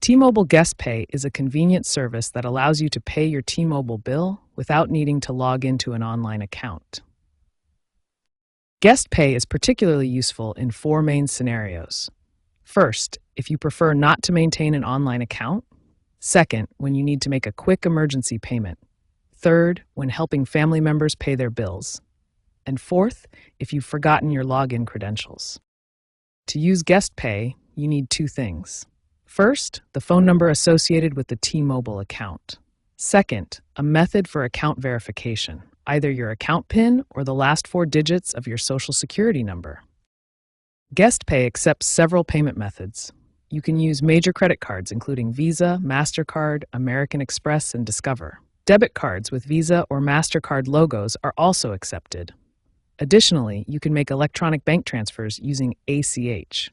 T-Mobile Guest Pay is a convenient service that allows you to pay your T-Mobile bill without needing to log into an online account. Guest Pay is particularly useful in four main scenarios. First, if you prefer not to maintain an online account. Second, when you need to make a quick emergency payment. Third, when helping family members pay their bills. And fourth, if you've forgotten your login credentials. To use Guest Pay, you need two things. First, the phone number associated with the T-Mobile account. Second, a method for account verification, either your account PIN or the last four digits of your Social Security number. Guest Pay accepts several payment methods. You can use major credit cards including Visa, MasterCard, American Express, and Discover. Debit cards with Visa or MasterCard logos are also accepted. Additionally, you can make electronic bank transfers using ACH.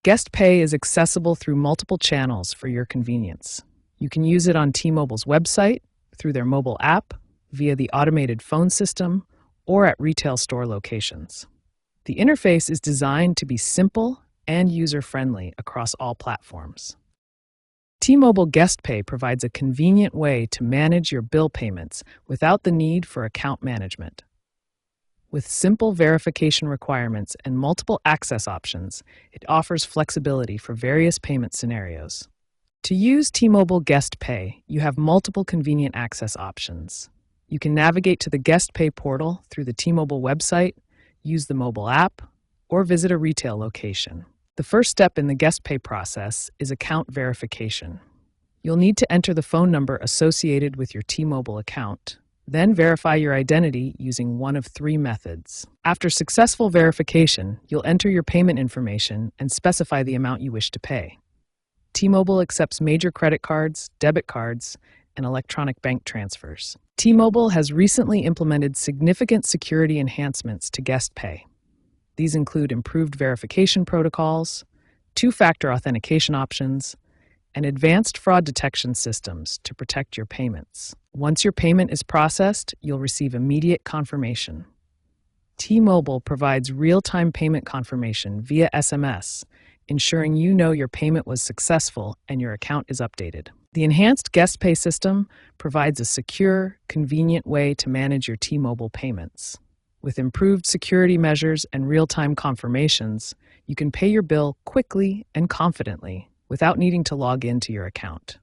Guest Pay is accessible through multiple channels for your convenience. You can use it on T-Mobile's website, through their mobile app, via the automated phone system, or at retail store locations. The interface is designed to be simple and user-friendly across all platforms. T-Mobile Guest Pay provides a convenient way to manage your bill payments without the need for account management. With simple verification requirements and multiple access options, it offers flexibility for various payment scenarios. To use T-Mobile Guest Pay, you have multiple convenient access options. You can navigate to the Guest Pay portal through the T-Mobile website, use the mobile app, or visit a retail location. The first step in the Guest Pay process is account verification. You'll need to enter the phone number associated with your T-Mobile account, then verify your identity using one of three methods. After successful verification, you'll enter your payment information and specify the amount you wish to pay. T-Mobile accepts major credit cards, debit cards, and electronic bank transfers. T-Mobile has recently implemented significant security enhancements to Guest Pay. These include improved verification protocols, two-factor authentication options, and advanced fraud detection systems to protect your payments. Once your payment is processed, you'll receive immediate confirmation. T-Mobile provides real-time payment confirmation via SMS, ensuring you know your payment was successful and your account is updated. The enhanced Guest Pay system provides a secure, convenient way to manage your T-Mobile payments. With improved security measures and real-time confirmations, you can pay your bill quickly and confidently without needing to log into your account.